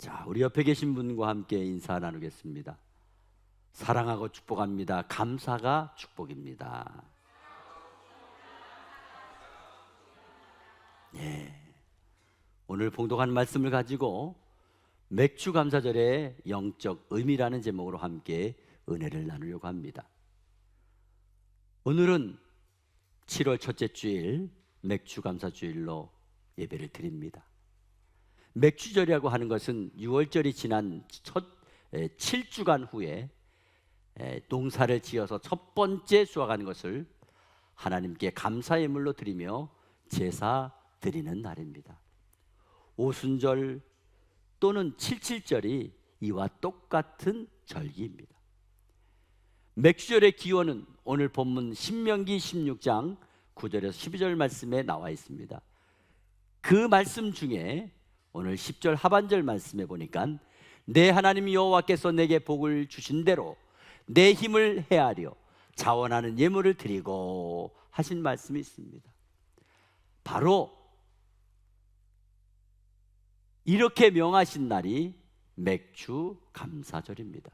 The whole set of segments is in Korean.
자, 우리 옆에 계신 분과 함께 인사 나누겠습니다. 사랑하고 축복합니다. 감사가 축복입니다. 오늘 봉독한 말씀을 가지고 맥주 감사절의 영적 의미라는 제목으로 함께 은혜를 나누려고 합니다. 오늘은 7월 첫째 주일 맥주 감사 주일로 예배를 드립니다. 맥주절이라고 하는 것은 6월절이 지난 첫 7주간 후에 농사를 지어서 첫 번째 수확하는 것을 하나님께 감사 예물로 드리며 제사 드리는 날입니다. 오순절 또는 77절이 이와 똑같은 절기입니다. 맥주절의 기원은 오늘 본문 신명기 16장 9절에서 12절 말씀에 나와 있습니다. 그 말씀 중에 오늘 10절 하반절 말씀에 보니까 내 하나님 여호와께서 내게 복을 주신 대로 내 힘을 헤아려 자원하는 예물을 드리고 하신 말씀이 있습니다. 바로 이렇게 명하신 날이 맥주 감사절입니다.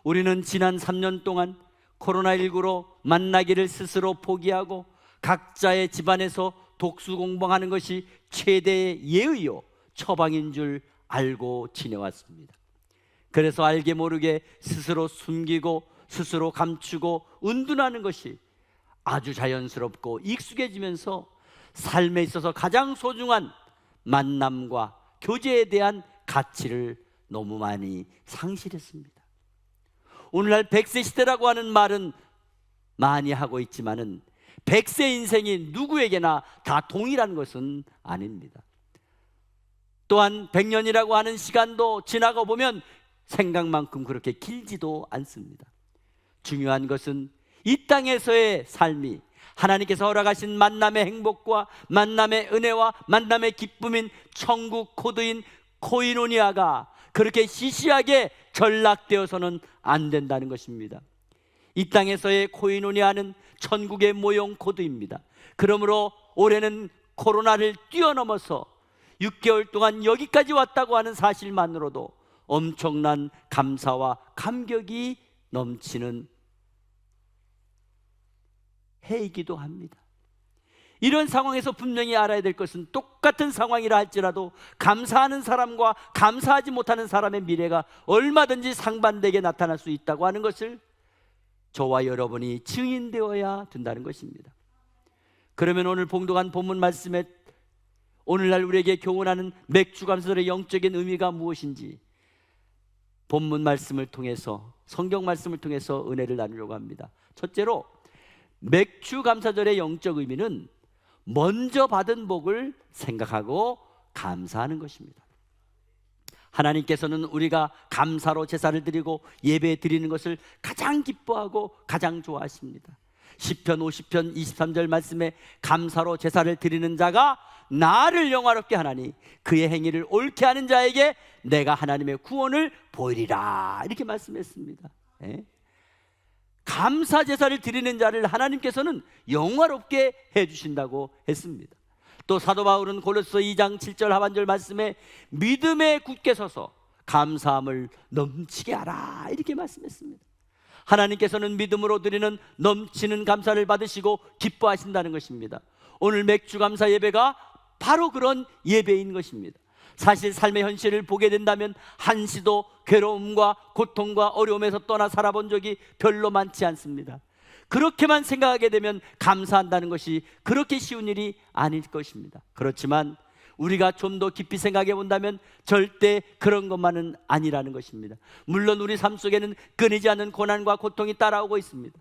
우리는 지난 3년 동안 코로나19로 만나기를 스스로 포기하고 각자의 집안에서 독수 공방하는 것이 최대의 예의요 처방인 줄 알고 지내왔습니다. 그래서 알게 모르게 스스로 숨기고 스스로 감추고 은둔하는 것이 아주 자연스럽고 익숙해지면서 삶에 있어서 가장 소중한 만남과 교제에 대한 가치를 너무 많이 상실했습니다. 오늘날 100세 시대라고 하는 말은 많이 하고 있지만은 100세 인생이 누구에게나 다 동일한 것은 아닙니다. 또한 100년이라고 하는 시간도 지나고 보면 생각만큼 그렇게 길지도 않습니다. 중요한 것은 이 땅에서의 삶이 하나님께서 허락하신 만남의 행복과 만남의 은혜와 만남의 기쁨인 천국 코드인 코이노니아가 그렇게 시시하게 전락되어서는 안 된다는 것입니다. 이 땅에서의 코이노니아는 천국의 모형 코드입니다. 그러므로 올해는 코로나를 뛰어넘어서 6개월 동안 여기까지 왔다고 하는 사실만으로도 엄청난 감사와 감격이 넘치는 해이기도 합니다. 이런 상황에서 분명히 알아야 될 것은 똑같은 상황이라 할지라도 감사하는 사람과 감사하지 못하는 사람의 미래가 얼마든지 상반되게 나타날 수 있다고 하는 것을 저와 여러분이 증인되어야 된다는 것입니다. 그러면 오늘 봉독한 본문 말씀에 오늘날 우리에게 교훈하는 맥주 감사절의 영적인 의미가 무엇인지 본문 말씀을 통해서 성경 말씀을 통해서 은혜를 나누려고 합니다. 첫째로 맥주 감사절의 영적 의미는 먼저 받은 복을 생각하고 감사하는 것입니다. 하나님께서는 우리가 감사로 제사를 드리고 예배 드리는 것을 가장 기뻐하고 가장 좋아하십니다. 시편 50편 23절 말씀에 감사로 제사를 드리는 자가 나를 영화롭게 하나니 그의 행위를 옳게 하는 자에게 내가 하나님의 구원을 보이리라 이렇게 말씀했습니다. 감사 제사를 드리는 자를 하나님께서는 영화롭게 해주신다고 했습니다. 또 사도 바울은 고린도서 2장 7절 하반절 말씀에 믿음에 굳게 서서 감사함을 넘치게 하라 이렇게 말씀했습니다. 하나님께서는 믿음으로 드리는 넘치는 감사를 받으시고 기뻐하신다는 것입니다. 오늘 맥주 감사 예배가 바로 그런 예배인 것입니다. 사실 삶의 현실을 보게 된다면 한시도 괴로움과 고통과 어려움에서 떠나 살아본 적이 별로 많지 않습니다. 그렇게만 생각하게 되면 감사한다는 것이 그렇게 쉬운 일이 아닐 것입니다. 그렇지만 우리가 좀 더 깊이 생각해 본다면 절대 그런 것만은 아니라는 것입니다. 물론 우리 삶 속에는 끊이지 않는 고난과 고통이 따라오고 있습니다.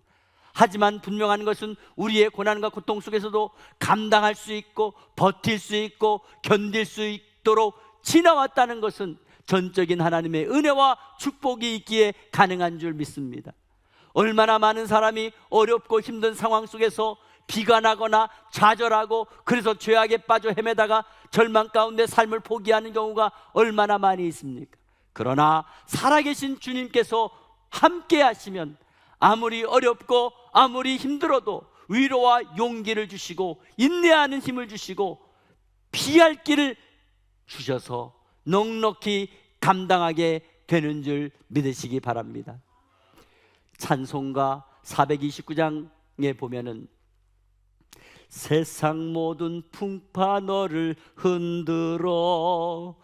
하지만 분명한 것은 우리의 고난과 고통 속에서도 감당할 수 있고 버틸 수 있고 견딜 수 있도록 지나왔다는 것은 전적인 하나님의 은혜와 축복이 있기에 가능한 줄 믿습니다. 얼마나 많은 사람이 어렵고 힘든 상황 속에서 비관하거나 좌절하고 그래서 죄악에 빠져 헤매다가 절망 가운데 삶을 포기하는 경우가 얼마나 많이 있습니까? 그러나 살아계신 주님께서 함께 하시면 아무리 어렵고 아무리 힘들어도 위로와 용기를 주시고 인내하는 힘을 주시고 피할 길을 주셔서 넉넉히 감당하게 되는 줄 믿으시기 바랍니다. 찬송가 429장에 보면은 세상 모든 풍파 너를 흔들어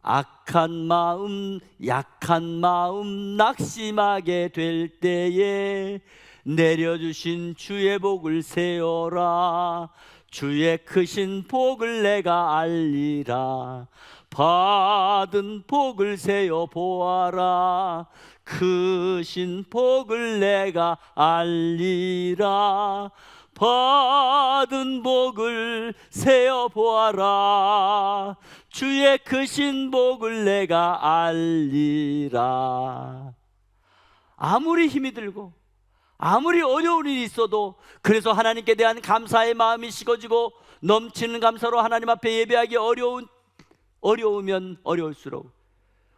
악한 마음 약한 마음 낙심하게 될 때에 내려주신 주의 복을 세어라. 주의 크신 복을 내가 알리라. 받은 복을 세어 보아라. 크신 복을 내가 알리라. 받은 복을 세어 보아라. 주의 크신 복을 내가 알리라. 아무리 힘이 들고 아무리 어려운 일이 있어도, 그래서 하나님께 대한 감사의 마음이 식어지고 넘치는 감사로 하나님 앞에 예배하기 어려우면 어려울수록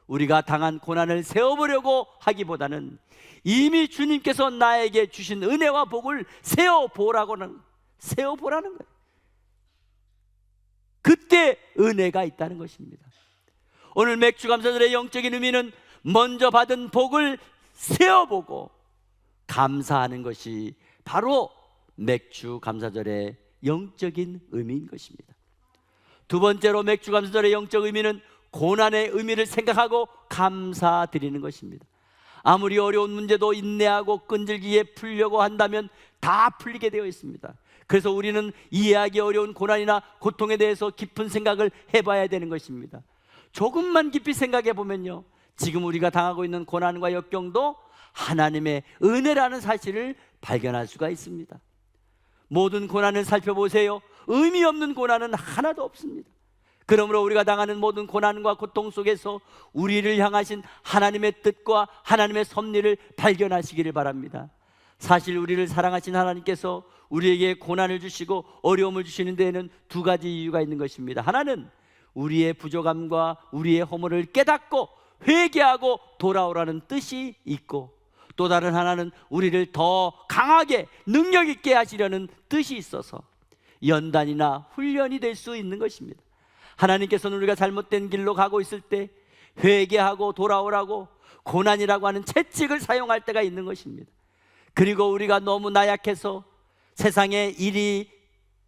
우리가 당한 고난을 세워보려고 하기보다는 이미 주님께서 나에게 주신 은혜와 복을 세워보라는 거예요. 그때 은혜가 있다는 것입니다. 오늘 맥주감사절의 영적인 의미는 먼저 받은 복을 세워보고 감사하는 것이 바로 맥주감사절의 영적인 의미인 것입니다. 두 번째로 맥주감사절의 영적 의미는 고난의 의미를 생각하고 감사드리는 것입니다. 아무리 어려운 문제도 인내하고 끈질기게 풀려고 한다면 다 풀리게 되어 있습니다. 그래서 우리는 이해하기 어려운 고난이나 고통에 대해서 깊은 생각을 해봐야 되는 것입니다. 조금만 깊이 생각해 보면요, 지금 우리가 당하고 있는 고난과 역경도 하나님의 은혜라는 사실을 발견할 수가 있습니다. 모든 고난을 살펴보세요. 의미 없는 고난은 하나도 없습니다. 그러므로 우리가 당하는 모든 고난과 고통 속에서 우리를 향하신 하나님의 뜻과 하나님의 섭리를 발견하시기를 바랍니다. 사실 우리를 사랑하신 하나님께서 우리에게 고난을 주시고 어려움을 주시는 데에는 두 가지 이유가 있는 것입니다. 하나는 우리의 부족함과 우리의 허물을 깨닫고 회개하고 돌아오라는 뜻이 있고, 또 다른 하나는 우리를 더 강하게 능력 있게 하시려는 뜻이 있어서 연단이나 훈련이 될 수 있는 것입니다. 하나님께서는 우리가 잘못된 길로 가고 있을 때 회개하고 돌아오라고 고난이라고 하는 채찍을 사용할 때가 있는 것입니다. 그리고 우리가 너무 나약해서 세상에 이리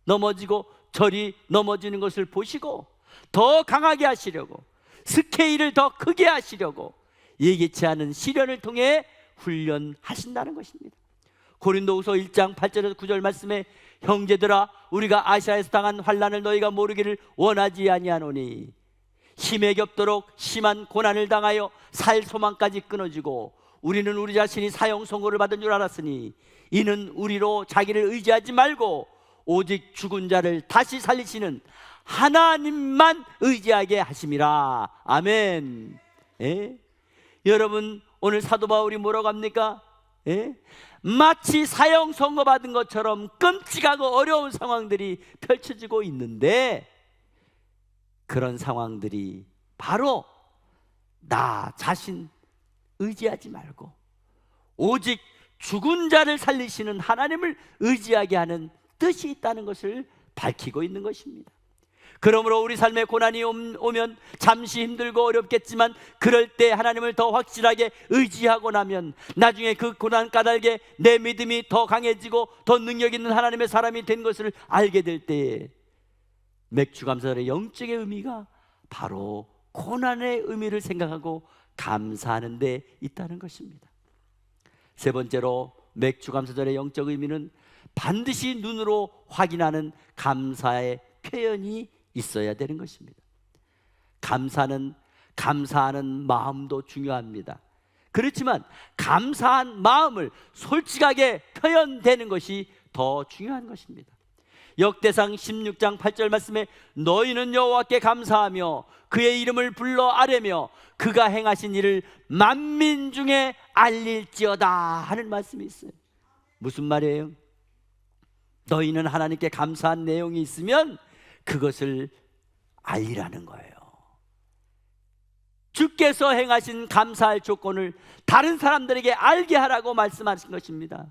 넘어지고 저리 넘어지는 것을 보시고 더 강하게 하시려고, 스케일을 더 크게 하시려고 예기치 않은 시련을 통해 훈련하신다는 것입니다. 고린도후서 1장 8절에서 9절 말씀에 형제들아, 우리가 아시아에서 당한 환난을 너희가 모르기를 원하지 아니하노니 힘에 겹도록 심한 고난을 당하여 살 소망까지 끊어지고 우리는 우리 자신이 사형 선고를 받은 줄 알았으니 이는 우리로 자기를 의지하지 말고 오직 죽은 자를 다시 살리시는 하나님만 의지하게 하심이라. 아멘. 여러분, 오늘 사도 바울이 뭐라고 합니까? 마치 사형 선고받은 것처럼 끔찍하고 어려운 상황들이 펼쳐지고 있는데, 그런 상황들이 바로 나 자신 의지하지 말고 오직 죽은 자를 살리시는 하나님을 의지하게 하는 뜻이 있다는 것을 밝히고 있는 것입니다. 그러므로 우리 삶에 고난이 오면 잠시 힘들고 어렵겠지만 그럴 때 하나님을 더 확실하게 의지하고 나면 나중에 그 고난 까닭에 내 믿음이 더 강해지고 더 능력 있는 하나님의 사람이 된 것을 알게 될 때에 맥주감사절의 영적의 의미가 바로 고난의 의미를 생각하고 감사하는 데 있다는 것입니다. 세 번째로 맥주감사절의 영적 의미는 반드시 눈으로 확인하는 감사의 표현이 있어야 되는 것입니다. 감사하는 마음도 중요합니다. 그렇지만 감사한 마음을 솔직하게 표현되는 것이 더 중요한 것입니다. 역대상 16장 8절 말씀에 너희는 여호와께 감사하며 그의 이름을 불러 아뢰며 그가 행하신 일을 만민 중에 알릴지어다 하는 말씀이 있어요. 무슨 말이에요? 너희는 하나님께 감사한 내용이 있으면 그것을 알리라는 거예요. 주께서 행하신 감사할 조건을 다른 사람들에게 알게 하라고 말씀하신 것입니다.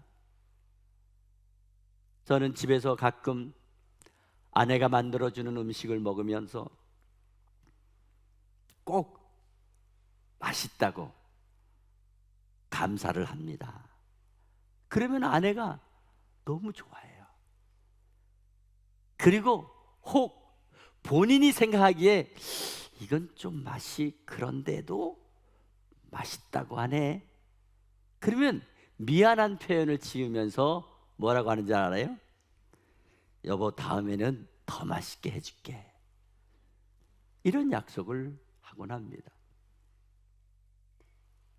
저는 집에서 가끔 아내가 만들어주는 음식을 먹으면서 꼭 맛있다고 감사를 합니다. 그러면 아내가 너무 좋아해요. 그리고 혹 본인이 생각하기에 이건 좀 맛이 그런데도 맛있다고 하네. 그러면 미안한 표현을 지으면서 뭐라고 하는지 알아요? 여보, 다음에는 더 맛있게 해줄게. 이런 약속을 하곤 합니다.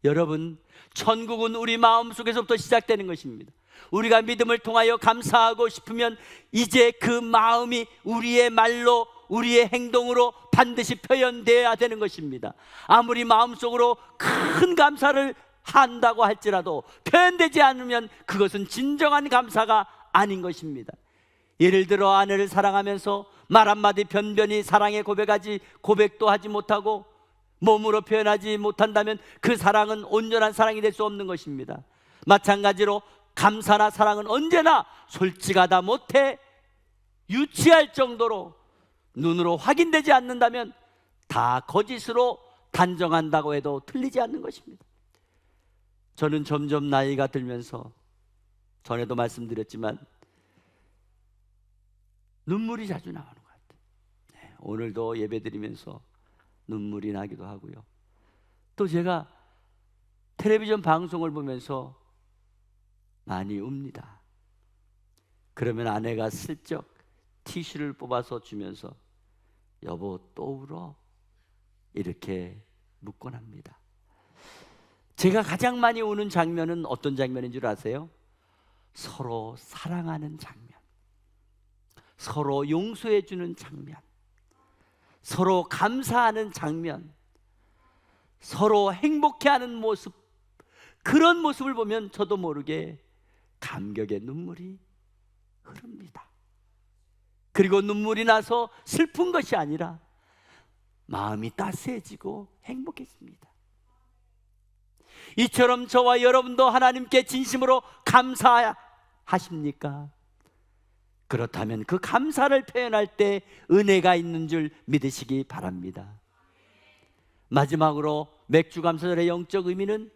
여러분, 천국은 우리 마음속에서부터 시작되는 것입니다. 우리가 믿음을 통하여 감사하고 싶으면 이제 그 마음이 우리의 말로, 우리의 행동으로 반드시 표현되어야 되는 것입니다. 아무리 마음속으로 큰 감사를 한다고 할지라도 표현되지 않으면 그것은 진정한 감사가 아닌 것입니다. 예를 들어 아내를 사랑하면서 말 한마디 변변히 사랑의 고백도 하지 못하고 몸으로 표현하지 못한다면 그 사랑은 온전한 사랑이 될 수 없는 것입니다. 마찬가지로 감사나 사랑은 언제나 솔직하다 못해 유치할 정도로 눈으로 확인되지 않는다면 다 거짓으로 단정한다고 해도 틀리지 않는 것입니다. 저는 점점 나이가 들면서 전에도 말씀드렸지만 눈물이 자주 나오는 것 같아요. 오늘도 예배드리면서 눈물이 나기도 하고요. 또 제가 텔레비전 방송을 보면서 많이 웁니다. 그러면 아내가 슬쩍 티슈를 뽑아서 주면서 여보 또 울어? 이렇게 묻곤 합니다. 제가 가장 많이 우는 장면은 어떤 장면인 줄 아세요? 서로 사랑하는 장면, 서로 용서해 주는 장면, 서로 감사하는 장면, 서로 행복해하는 모습, 그런 모습을 보면 저도 모르게 감격의 눈물이 흐릅니다. 그리고 눈물이 나서 슬픈 것이 아니라 마음이 따스해지고 행복해집니다. 이처럼 저와 여러분도 하나님께 진심으로 감사하십니까? 그렇다면 그 감사를 표현할 때 은혜가 있는 줄 믿으시기 바랍니다. 마지막으로 맥주 감사절의 영적 의미는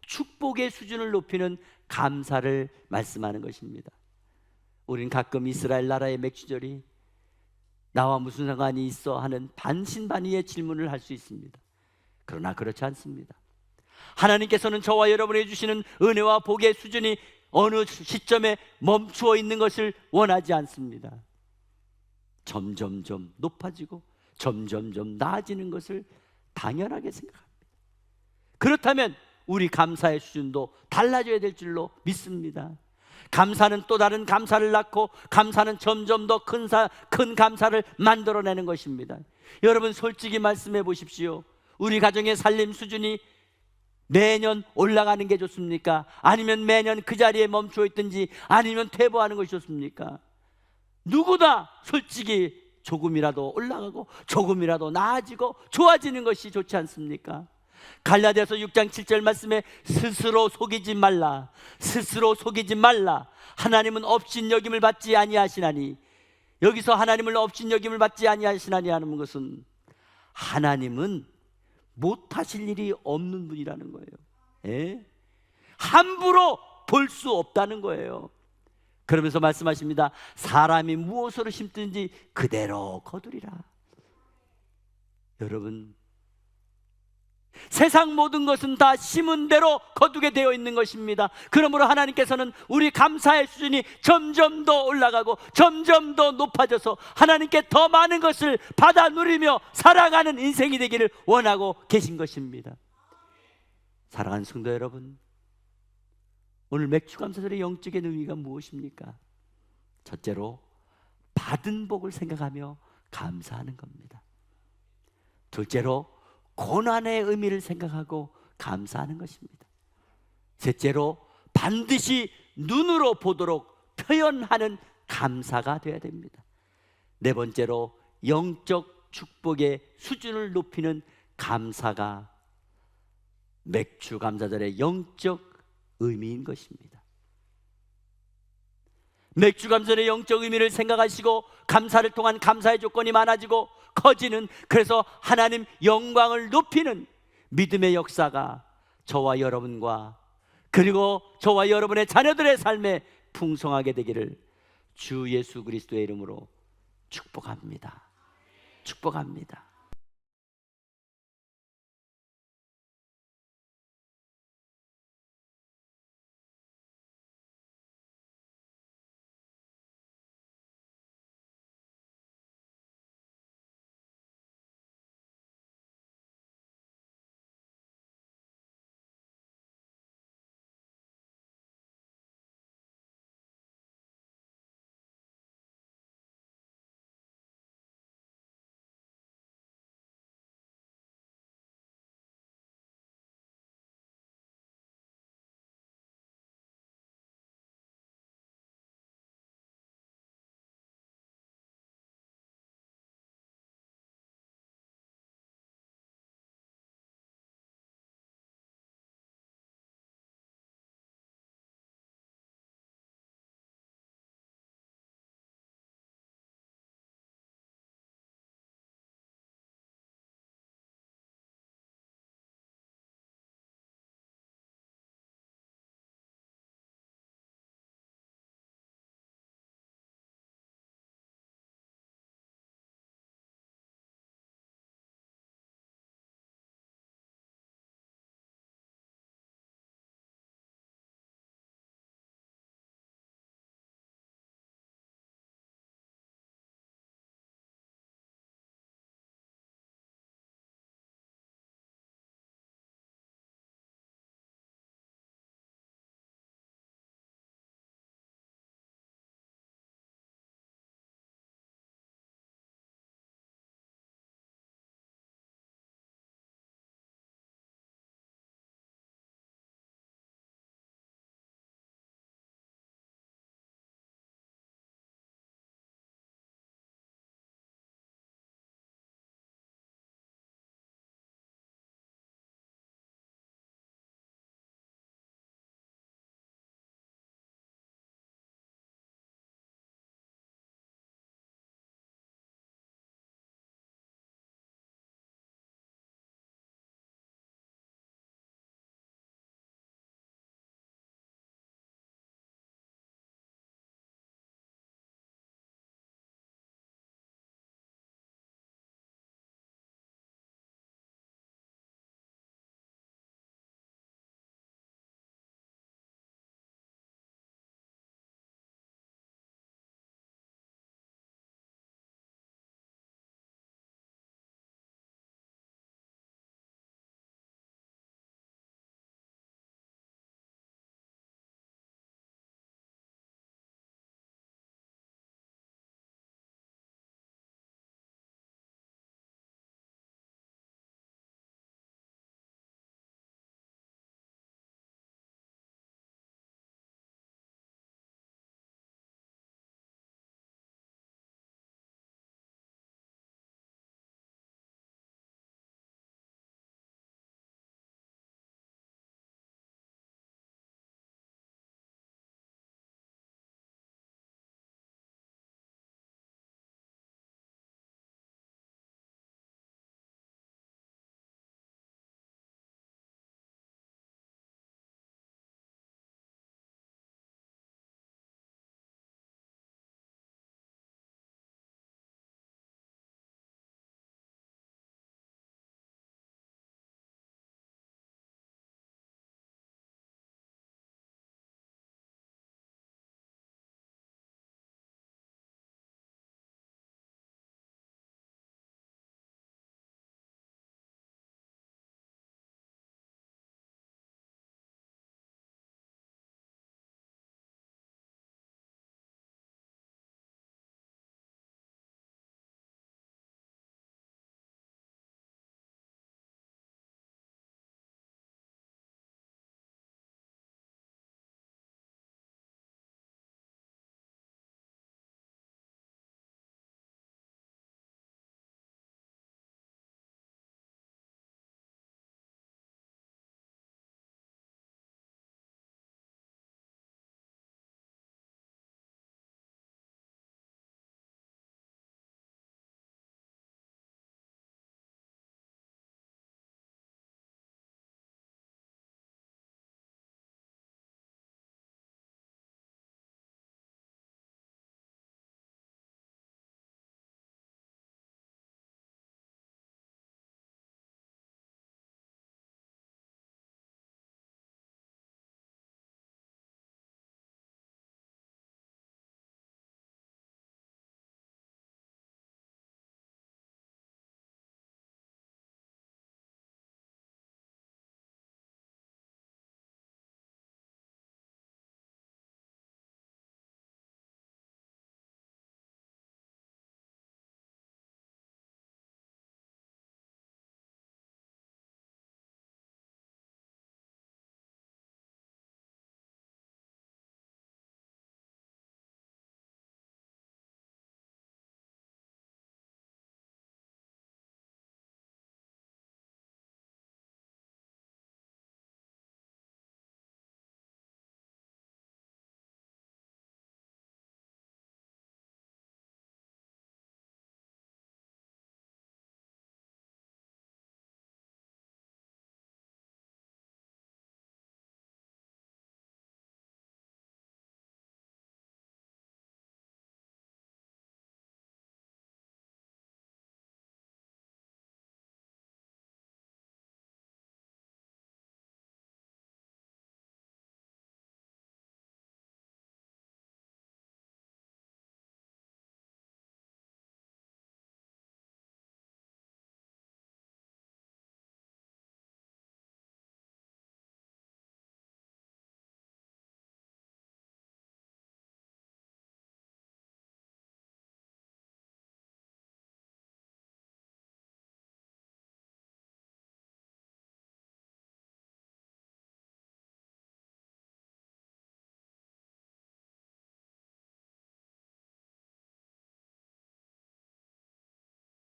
축복의 수준을 높이는 감사를 말씀하는 것입니다. 우린 가끔 이스라엘 나라의 맥주절이 나와 무슨 상관이 있어 하는 반신반의의 질문을 할 수 있습니다. 그러나 그렇지 않습니다. 하나님께서는 저와 여러분이 주시는 은혜와 복의 수준이 어느 시점에 멈추어 있는 것을 원하지 않습니다. 점점점 높아지고 점점점 나아지는 것을 당연하게 생각합니다. 그렇다면 우리 감사의 수준도 달라져야 될 줄로 믿습니다. 감사는 또 다른 감사를 낳고 감사는 점점 더 큰 감사를 만들어내는 것입니다. 여러분 솔직히 말씀해 보십시오. 우리 가정의 살림 수준이 매년 올라가는 게 좋습니까? 아니면 매년 그 자리에 멈춰 있든지 아니면 퇴보하는 것이 좋습니까? 누구나 솔직히 조금이라도 올라가고 조금이라도 나아지고 좋아지는 것이 좋지 않습니까? 갈라디아서 6장 7절 말씀에 스스로 속이지 말라, 스스로 속이지 말라. 하나님은 업신여김을 받지 아니하시나니. 여기서 하나님을 업신여김을 받지 아니하시나니 하는 것은 하나님은 못하실 일이 없는 분이라는 거예요. 예? 함부로 볼 수 없다는 거예요. 그러면서 말씀하십니다. 사람이 무엇으로 심든지 그대로 거두리라. 여러분, 세상 모든 것은 다 심은 대로 거두게 되어 있는 것입니다. 그러므로 하나님께서는 우리 감사의 수준이 점점 더 올라가고 점점 더 높아져서 하나님께 더 많은 것을 받아 누리며 살아가는 인생이 되기를 원하고 계신 것입니다. 사랑하는 성도 여러분, 오늘 맥주감사절의 영적인 의미가 무엇입니까? 첫째로 받은 복을 생각하며 감사하는 겁니다. 둘째로 고난의 의미를 생각하고 감사하는 것입니다. 셋째로 반드시 눈으로 보도록 표현하는 감사가 되어야 됩니다. 네 번째로 영적 축복의 수준을 높이는 감사가 맥주 감사절의 영적 의미인 것입니다. 맥주 감선의 영적 의미를 생각하시고 감사를 통한 감사의 조건이 많아지고 커지는, 그래서 하나님 영광을 높이는 믿음의 역사가 저와 여러분과 그리고 저와 여러분의 자녀들의 삶에 풍성하게 되기를 주 예수 그리스도의 이름으로 축복합니다. 축복합니다.